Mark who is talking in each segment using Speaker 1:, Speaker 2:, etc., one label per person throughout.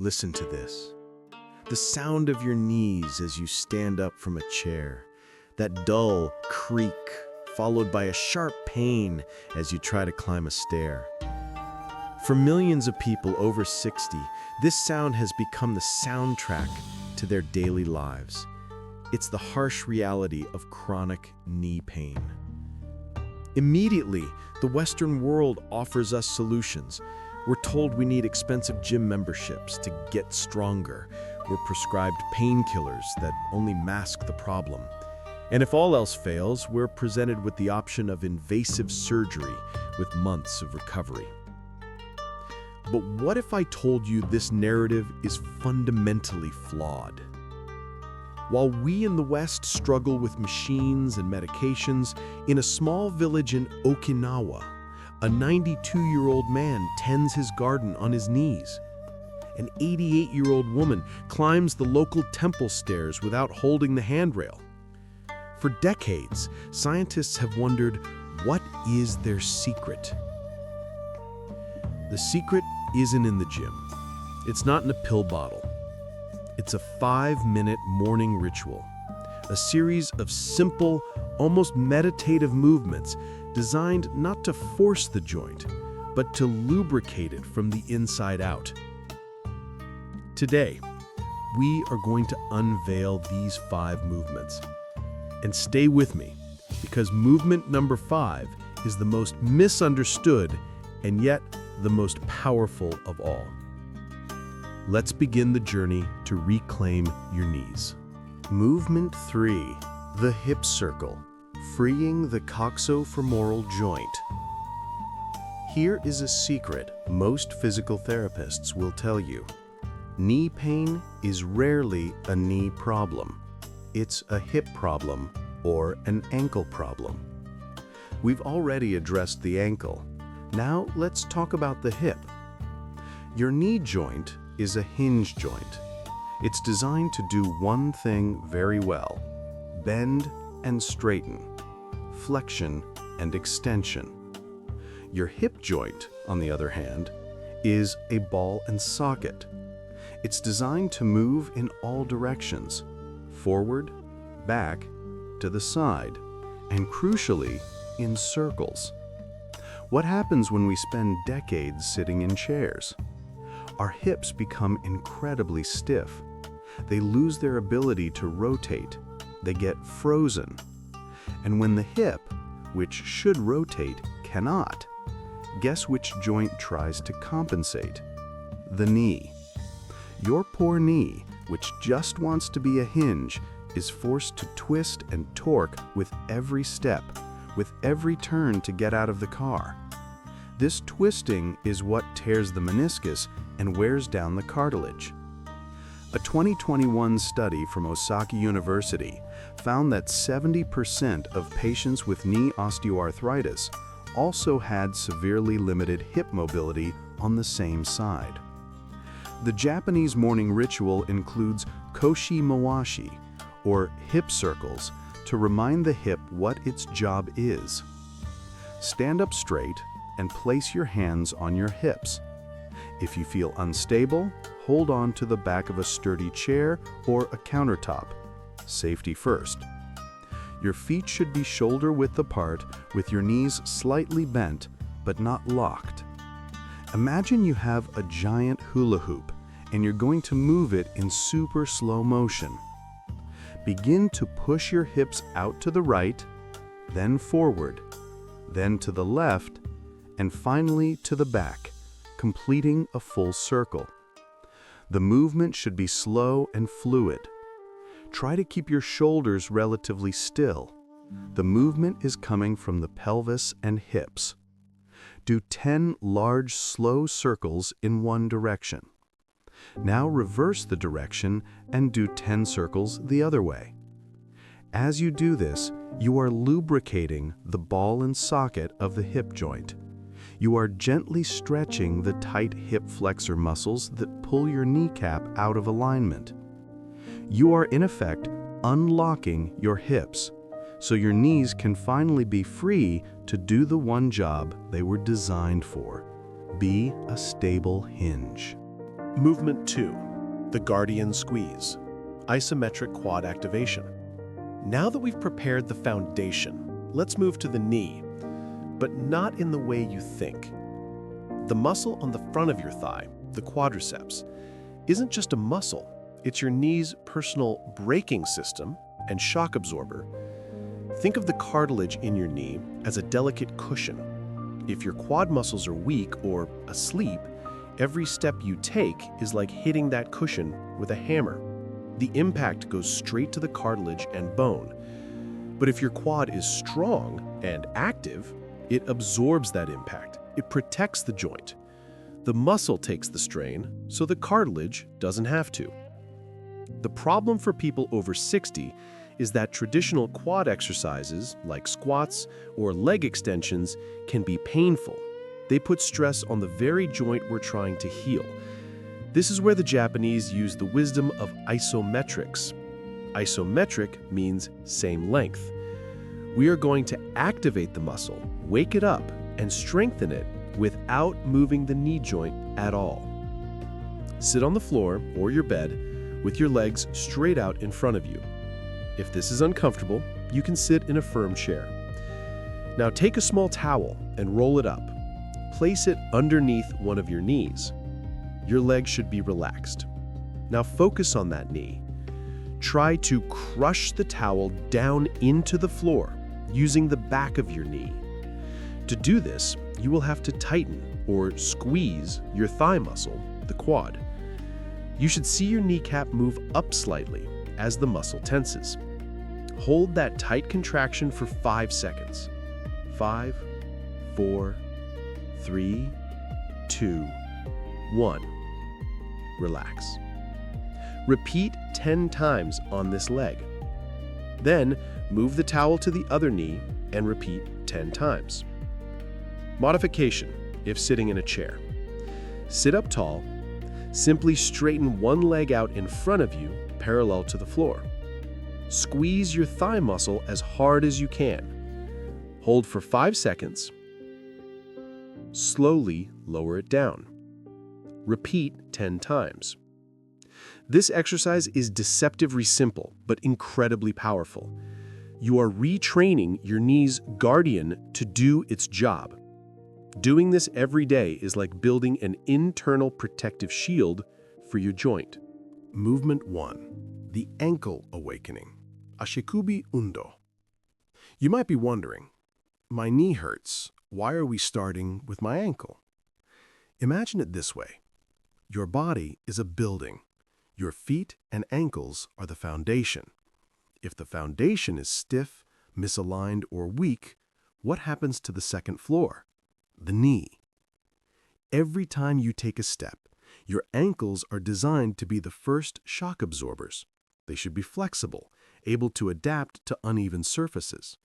Speaker 1: Listen to this. The sound of your knees as you stand up from a chair. That dull creak, followed by a sharp pain as you try to climb a stair. For millions of people over 60, this sound has become the soundtrack to their daily lives. It's the harsh reality of chronic knee pain. Immediately, the Western world offers us solutions. We're told we need expensive gym memberships to get stronger. We're prescribed painkillers that only mask the problem. And if all else fails, we're presented with the option of invasive surgery with months of recovery. But what if I told you this narrative is fundamentally flawed? While we in the West struggle with machines and medications, in a small village in Okinawa, a 92-year-old man tends his garden on his knees. An 88-year-old woman climbs the local temple stairs without holding the handrail. For decades, scientists have wondered, what is their secret? The secret isn't in the gym. It's not in a pill bottle. It's a 5-minute morning ritual, a series of simple, almost meditative movements designed not to force the joint, but to lubricate it from the inside out. Today, we are going to unveil these 5 movements. And stay with me, because movement number 5 is the most misunderstood and yet the most powerful of all. Let's begin the journey to reclaim your knees. Movement 3, the hip circle, freeing the coxofemoral joint. Here is a secret most physical therapists will tell you. Knee pain is rarely a knee problem. It's a hip problem or an ankle problem. We've already addressed the ankle. Now let's talk about the hip. Your knee joint is a hinge joint. It's designed to do one thing very well: bend and straighten, flexion and extension. Your hip joint, on the other hand, is a ball and socket. It's designed to move in all directions: forward, back, to the side, and crucially, in circles. What happens when we spend decades sitting in chairs? Our hips become incredibly stiff. They lose their ability to rotate. They get frozen. And when the hip, which should rotate, cannot, guess which joint tries to compensate? The knee. Your poor knee, which just wants to be a hinge, is forced to twist and torque with every step, with every turn to get out of the car. This twisting is what tears the meniscus and wears down the cartilage. A 2021 study from Osaka University found that 70% of patients with knee osteoarthritis also had severely limited hip mobility on the same side. The Japanese morning ritual includes koshi mawashi, or hip circles, to remind the hip what its job is. Stand up straight and place your hands on your hips. If you feel unstable, hold on to the back of a sturdy chair or a countertop. Safety first. Your feet should be shoulder-width apart with your knees slightly bent but not locked. Imagine you have a giant hula hoop and you're going to move it in super slow motion. Begin to push your hips out to the right, then forward, then to the left, and finally to the back, completing a full circle. The movement should be slow and fluid. Try to keep your shoulders relatively still. The movement is coming from the pelvis and hips. Do 10 large, slow circles in one direction. Now reverse the direction and do 10 circles the other way. As you do this, you are lubricating the ball and socket of the hip joint. You are gently stretching the tight hip flexor muscles that pull your kneecap out of alignment. You are, in effect, unlocking your hips, so your knees can finally be free to do the one job they were designed for: be a stable hinge.
Speaker 2: Movement 2, the Guardian Squeeze, isometric quad activation. Now that we've prepared the foundation, let's move to the knee, but not in the way you think. The muscle on the front of your thigh, the quadriceps, isn't just a muscle, it's your knee's personal braking system and shock absorber. Think of the cartilage in your knee as a delicate cushion. If your quad muscles are weak or asleep, every step you take is like hitting that cushion with a hammer. The impact goes straight to the cartilage and bone. But if your quad is strong and active, it absorbs that impact. It protects the joint. The muscle takes the strain, so the cartilage doesn't have to. The problem for people over 60 is that traditional quad exercises, like squats or leg extensions, can be painful. They put stress on the very joint we're trying to heal. This is where the Japanese use the wisdom of isometrics. Isometric means same length. We are going to activate the muscle, wake it up, and strengthen it without moving the knee joint at all. Sit on the floor or your bed with your legs straight out in front of you. If this is uncomfortable, you can sit in a firm chair. Now take a small towel and roll it up. Place it underneath one of your knees. Your leg should be relaxed. Now focus on that knee. Try to crush the towel down into the floor using the back of your knee. To do this, you will have to tighten or squeeze your thigh muscle, the quad. You should see your kneecap move up slightly as the muscle tenses. Hold that tight contraction for 5 seconds. 5, 4, 3, 2, 1. Relax. Repeat 10 times on this leg. Then move the towel to the other knee and repeat 10 times. Modification, if sitting in a chair. Sit up tall. Simply straighten one leg out in front of you, parallel to the floor. Squeeze your thigh muscle as hard as you can. Hold for 5 seconds. Slowly lower it down. Repeat 10 times. This exercise is deceptively simple, but incredibly powerful. You are retraining your knee's guardian to do its job. Doing this every day is like building an internal protective shield for your joint.
Speaker 1: Movement 1. The ankle awakening. Ashikubi undo. You might be wondering, my knee hurts. Why are we starting with my ankle? Imagine it this way. Your body is a building. Your feet and ankles are the foundation. If the foundation is stiff, misaligned, or weak, what happens to the second floor? The knee. Every time you take a step, your ankles are designed to be the first shock absorbers. They should be flexible, able to adapt to uneven surfaces.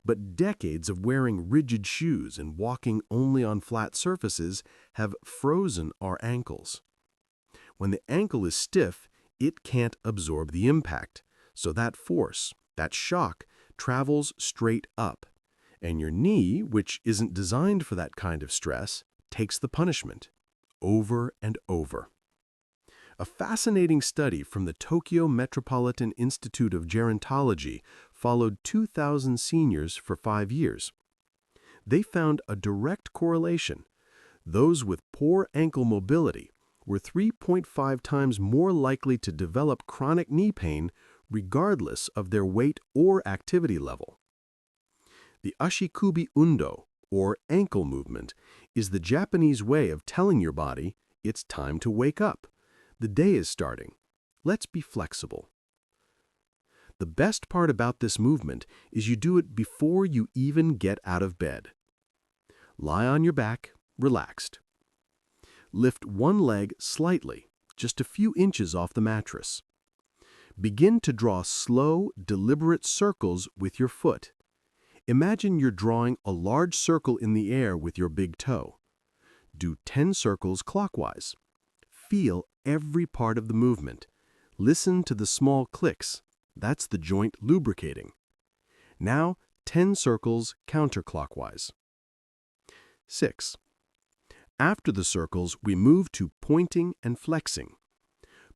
Speaker 1: But decades of wearing rigid shoes and walking only on flat surfaces have frozen our ankles. When the ankle is stiff, it can't absorb the impact, so that force, that shock, travels straight up. And your knee, which isn't designed for that kind of stress, takes the punishment, over and over. A fascinating study from the Tokyo Metropolitan Institute of Gerontology followed 2,000 seniors for 5 years. They found a direct correlation. Those with poor ankle mobility were 3.5 times more likely to develop chronic knee pain regardless of their weight or activity level. The ashikubi undo, or ankle movement, is the Japanese way of telling your body it's time to wake up. The day is starting. Let's be flexible. The best part about this movement is you do it before you even get out of bed. Lie on your back, relaxed. Lift one leg slightly, just a few inches off the mattress. Begin to draw slow, deliberate circles with your foot. Imagine you're drawing a large circle in the air with your big toe. Do 10 circles clockwise. Feel every part of the movement. Listen to the small clicks. That's the joint lubricating. Now, 10 circles counterclockwise. 6. After the circles, we move to pointing and flexing.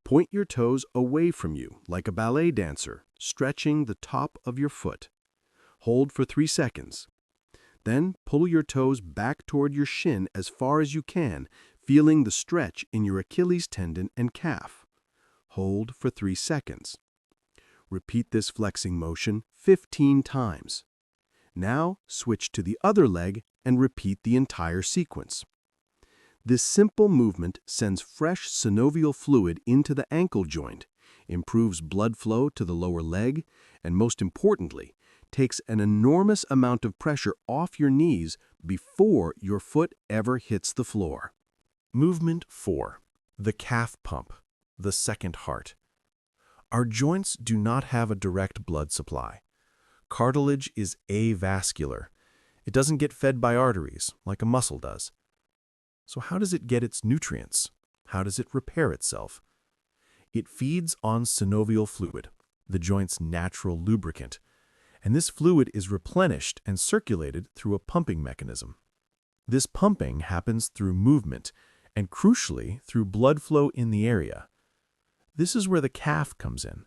Speaker 1: Point your toes away from you like a ballet dancer, stretching the top of your foot. Hold for 3 seconds. Then pull your toes back toward your shin as far as you can, feeling the stretch in your Achilles tendon and calf. Hold for 3 seconds. Repeat this flexing motion 15 times. Now switch to the other leg and repeat the entire sequence. This simple movement sends fresh synovial fluid into the ankle joint, improves blood flow to the lower leg, and most importantly, takes an enormous amount of pressure off your knees before your foot ever hits the floor. Movement 4. The calf pump, the second heart. Our joints do not have a direct blood supply. Cartilage is avascular. It doesn't get fed by arteries like a muscle does. So how does it get its nutrients? How does it repair itself? It feeds on synovial fluid, the joint's natural lubricant, and this fluid is replenished and circulated through a pumping mechanism. This pumping happens through movement and, crucially, through blood flow in the area. This is where the calf comes in.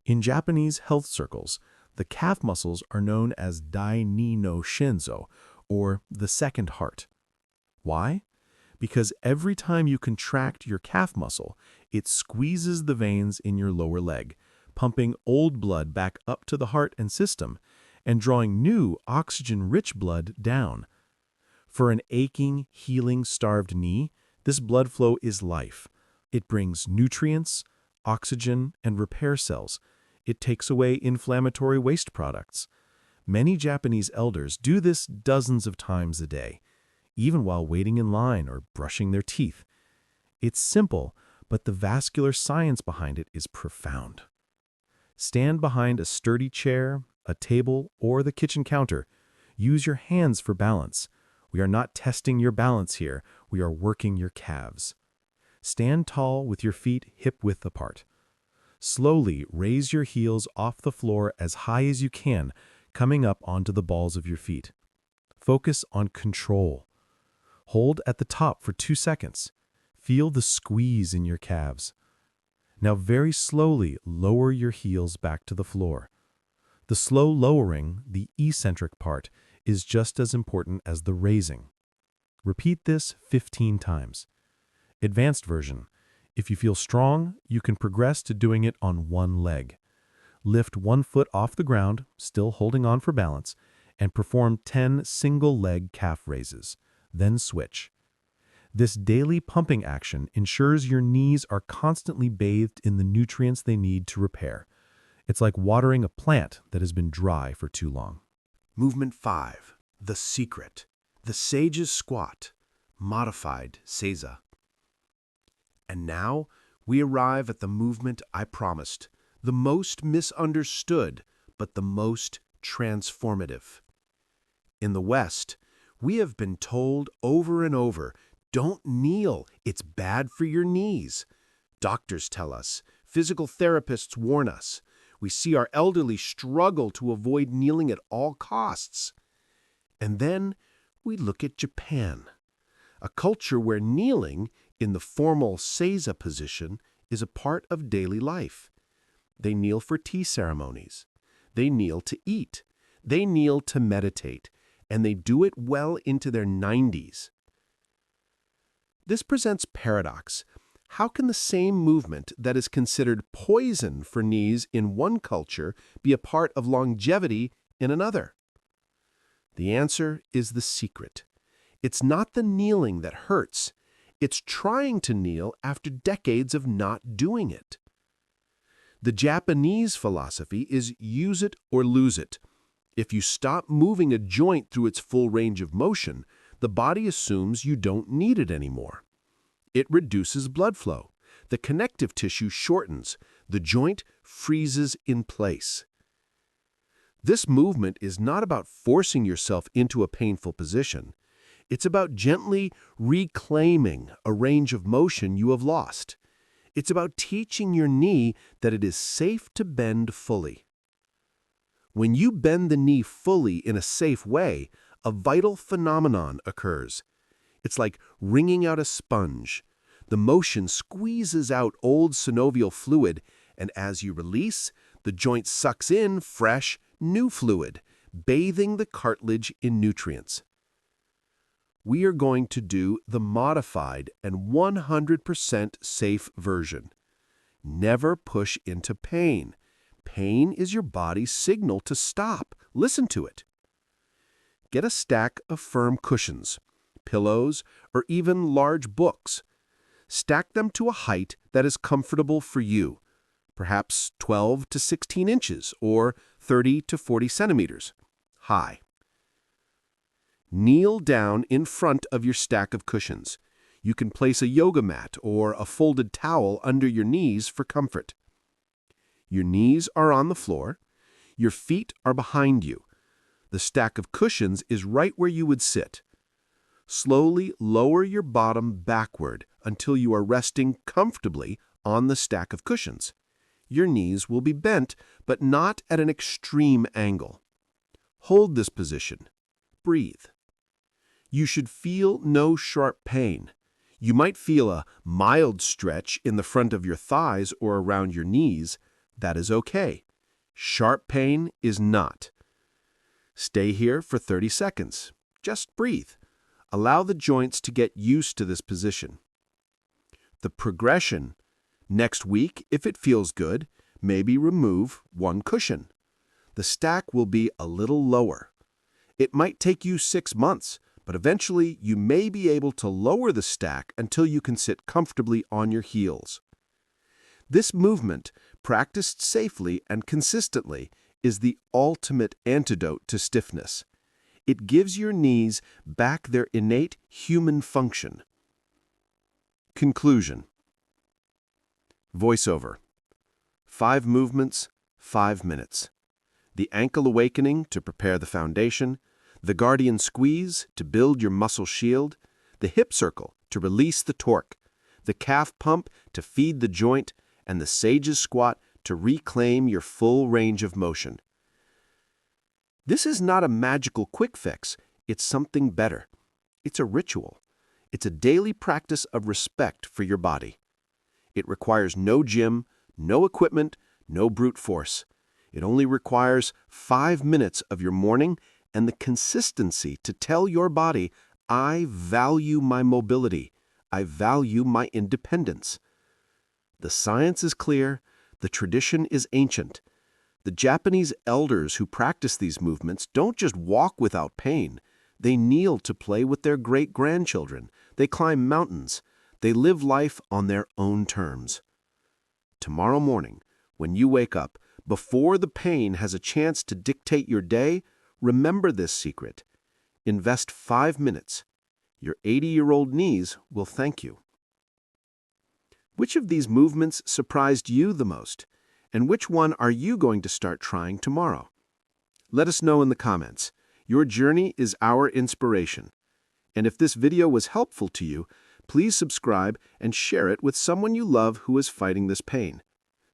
Speaker 1: In Japanese health circles, the calf muscles are known as dai-ni no shinzo, or the second heart. Why? Because every time you contract your calf muscle, it squeezes the veins in your lower leg, pumping old blood back up to the heart and system, and drawing new oxygen-rich blood down. For an aching, healing, starved knee, this blood flow is life. It brings nutrients, oxygen, and repair cells. It takes away inflammatory waste products. Many Japanese elders do this dozens of times a day, even while waiting in line or brushing their teeth. It's simple, but the vascular science behind it is profound. Stand behind a sturdy chair, a table, or the kitchen counter. Use your hands for balance. We are not testing your balance here. We are working your calves. Stand tall with your feet hip-width apart. Slowly raise your heels off the floor as high as you can, coming up onto the balls of your feet. Focus on control. Hold at the top for 2 seconds. Feel the squeeze in your calves. Now very slowly lower your heels back to the floor. The slow lowering, the eccentric part, is just as important as the raising. Repeat this 15 times. Advanced version. If you feel strong, you can progress to doing it on one leg. Lift one foot off the ground, still holding on for balance, and perform 10 single-leg calf raises. Then switch. This daily pumping action ensures your knees are constantly bathed in the nutrients they need to repair. It's like watering a plant that has been dry for too long. Movement 5. The secret. The sage's squat. Modified seiza. And now we arrive at the movement I promised, the most misunderstood, but the most transformative. In the West, we have been told over and over, don't kneel, it's bad for your knees. Doctors tell us, physical therapists warn us. We see our elderly struggle to avoid kneeling at all costs. And then we look at Japan, a culture where kneeling in the formal seiza position is a part of daily life. They kneel for tea ceremonies. They kneel to eat. They kneel to meditate. And they do it well into their 90s. This presents paradox. How can the same movement that is considered poison for knees in one culture be a part of longevity in another? The answer is the secret. It's not the kneeling that hurts. It's trying to kneel after decades of not doing it. The Japanese philosophy is use it or lose it. If you stop moving a joint through its full range of motion, the body assumes you don't need it anymore. It reduces blood flow. The connective tissue shortens. The joint freezes in place. This movement is not about forcing yourself into a painful position. It's about gently reclaiming a range of motion you have lost. It's about teaching your knee that it is safe to bend fully. When you bend the knee fully in a safe way, a vital phenomenon occurs. It's like wringing out a sponge. The motion squeezes out old synovial fluid, and as you release, the joint sucks in fresh, new fluid, bathing the cartilage in nutrients. We are going to do the modified and 100% safe version. Never push into pain. Pain is your body's signal to stop. Listen to it. Get a stack of firm cushions, pillows, or even large books. Stack them to a height that is comfortable for you, perhaps 12 to 16 inches or 30 to 40 centimeters high. Kneel down in front of your stack of cushions. You can place a yoga mat or a folded towel under your knees for comfort. Your knees are on the floor. Your feet are behind you. The stack of cushions is right where you would sit. Slowly lower your bottom backward until you are resting comfortably on the stack of cushions. Your knees will be bent, but not at an extreme angle. Hold this position. Breathe. You should feel no sharp pain. You might feel a mild stretch in the front of your thighs or around your knees. That is okay. Sharp pain is not. Stay here for 30 seconds. Just breathe. Allow the joints to get used to this position. The progression: next week, if it feels good, maybe remove one cushion. The stack will be a little lower. It might take you 6 months, but eventually you may be able to lower the stack until you can sit comfortably on your heels. This movement, practiced safely and consistently, is the ultimate antidote to stiffness. It gives your knees back their innate human function. Conclusion. Voiceover. 5 movements, 5 minutes. The ankle awakening to prepare the foundation, the guardian squeeze to build your muscle shield, the hip circle to release the torque, the calf pump to feed the joint, and the sage's squat to reclaim your full range of motion. This is not a magical quick fix. It's something better. It's a ritual. It's a daily practice of respect for your body. It requires no gym, no equipment, no brute force. It only requires 5 minutes of your morning and the consistency to tell your body, I value my mobility. I value my independence. The science is clear. The tradition is ancient. The Japanese elders who practice these movements don't just walk without pain. They kneel to play with their great-grandchildren. They climb mountains. They live life on their own terms. Tomorrow morning, when you wake up, before the pain has a chance to dictate your day, remember this secret. Invest 5 minutes. Your 80-year-old knees will thank you. Which of these movements surprised you the most? And which one are you going to start trying tomorrow? Let us know in the comments. Your journey is our inspiration. And if this video was helpful to you, please subscribe and share it with someone you love who is fighting this pain.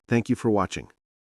Speaker 1: Thank you for watching.